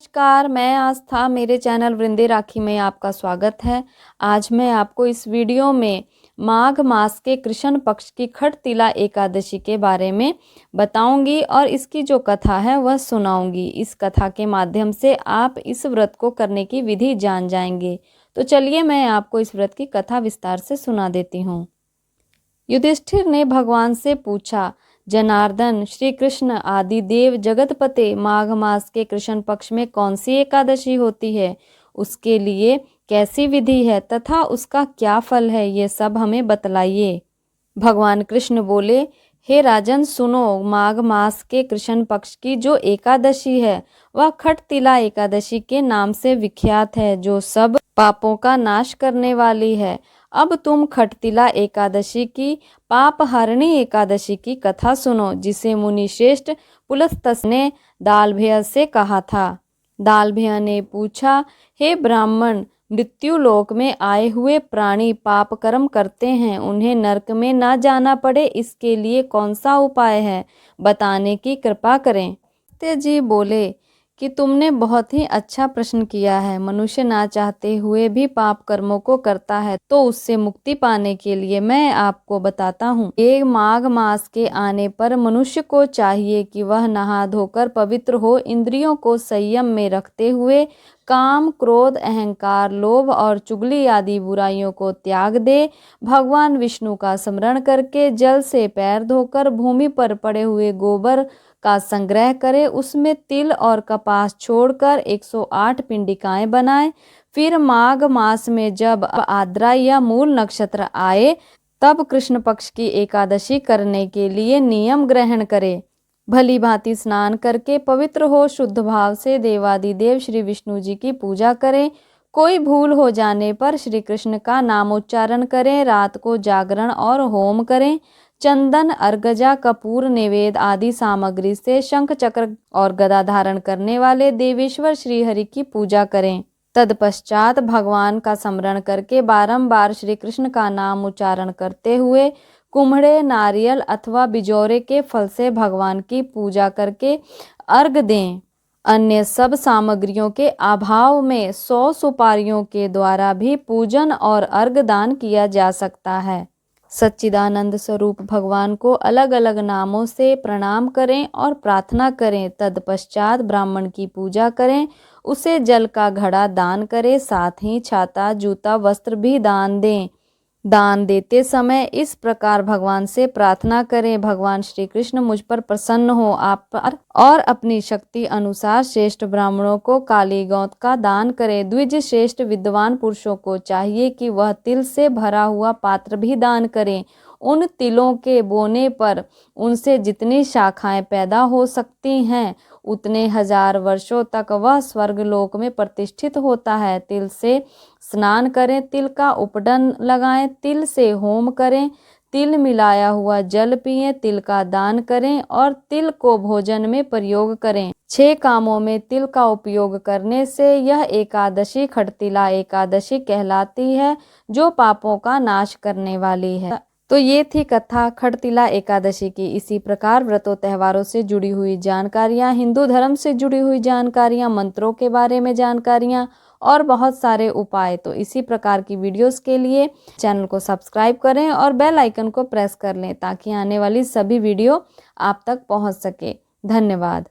नमस्कार, मैं आस्था, मेरे चैनल वृंदे राखी में आपका स्वागत है। आज मैं आपको इस वीडियो में माघ मास के कृष्ण पक्ष की खटतिला एकादशी के बारे में बताऊंगी और इसकी जो कथा है वह सुनाऊंगी। इस कथा के माध्यम से आप इस व्रत को करने की विधि जान जाएंगे। तो चलिए मैं आपको इस व्रत की कथा विस्तार से सुना देती हूँ। युधिष्ठिर ने भगवान से पूछा, जनार्दन, श्री कृष्ण आदि देव जगतपते, माघ मास के कृष्ण पक्ष में कौन सी एकादशी होती है, उसके लिए कैसी विधि है तथा उसका क्या फल है, ये सब हमें बतलाइए। भगवान कृष्ण बोले, हे राजन सुनो, माघ मास के कृष्ण पक्ष की जो एकादशी है वह खटतिला एकादशी के नाम से विख्यात है, जो सब पापों का नाश करने वाली है। अब तुम खटतिला एकादशी की पापहारिणी एकादशी की कथा सुनो, जिसे मुनि श्रेष्ठ पुलस्त्य ने दालभेय से कहा था। दालभेय ने पूछा, हे ब्राह्मण, मृत्यु लोक में आए हुए प्राणी पाप कर्म करते हैं, उन्हें नरक में ना जाना पड़े, इसके लिए कौन सा उपाय है, बताने की कृपा करें। सत्य जी बोले कि तुमने बहुत ही अच्छा प्रश्न किया है। मनुष्य ना चाहते हुए भी पाप कर्मों को करता है, तो उससे मुक्ति पाने के लिए मैं आपको बताता हूँ। एक माघ मास के आने पर मनुष्य को चाहिए कि वह नहा धोकर पवित्र हो, इंद्रियों को संयम में रखते हुए काम, क्रोध, अहंकार, लोभ और चुगली आदि बुराइयों को त्याग दे। भगवान विष्णु का स्मरण करके जल से पैर धोकर भूमि पर पड़े हुए गोबर का संग्रह करे, उसमें तिल और कपास छोड़कर 108 पिंडिकाएं बनाए। फिर माघ मास में जब आद्रा या मूल नक्षत्र आए तब कृष्ण पक्ष की एकादशी करने के लिए नियम ग्रहण करे। भली भांति स्नान करके पवित्र हो शुद्ध भाव से देवादिदेव श्री विष्णु जी की पूजा करें। कोई भूल हो जाने पर श्री कृष्ण का नामोच्चारण करें। रात को जागरण और होम करें। चंदन, अर्गजा, कपूर, नैवेद्य आदि सामग्री से शंख, चक्र और गदा धारण करने वाले देवेश्वर श्री हरि की पूजा करें। तत्पश्चात भगवान का स्मरण करके बारंबार श्री कृष्ण का नाम उच्चारण करते हुए कुम्हड़े, नारियल अथवा बिजौरे के फल से भगवान की पूजा करके अर्घ दें। अन्य सब सामग्रियों के अभाव में 100 सुपारियों के द्वारा भी पूजन और अर्घ दान किया जा सकता है। सच्चिदानंद स्वरूप भगवान को अलग अलग नामों से प्रणाम करें और प्रार्थना करें। तत्पश्चात ब्राह्मण की पूजा करें, उसे जल का घड़ा दान करें, साथ ही छाता, जूता, वस्त्र भी दान दें। दान देते समय इस प्रकार भगवान से प्रार्थना करें, भगवान श्री कृष्ण मुझ पर प्रसन्न हो आप पर और अपनी शक्ति अनुसार श्रेष्ठ ब्राह्मणों को काली गौत का दान करें। द्विज श्रेष्ठ विद्वान पुरुषों को चाहिए कि वह तिल से भरा हुआ पात्र भी दान करें। उन तिलों के बोने पर उनसे जितनी शाखाएं पैदा हो सकती हैं उतने 1000 वर्षों तक वह स्वर्गलोक में प्रतिष्ठित होता है। तिल से स्नान करें, तिल का उपटन लगाएं, तिल से होम करें, तिल मिलाया हुआ जल पिएं, तिल का दान करें और तिल को भोजन में प्रयोग करें। 6 कामों में तिल का उपयोग करने से यह एकादशी खटतिला एकादशी कहलाती है, जो पापों का नाश करने वाली है। तो ये थी कथा खटतिला एकादशी की। इसी प्रकार व्रतों त्योहारों से जुड़ी हुई जानकारियाँ, हिंदू धर्म से जुड़ी हुई जानकारियाँ, मंत्रों के बारे में जानकारियाँ और बहुत सारे उपाय। तो इसी प्रकार की वीडियोस के लिए चैनल को सब्सक्राइब करें और बेल आइकन को प्रेस कर लें ताकि आने वाली सभी वीडियो आप तक पहुंच सके। धन्यवाद।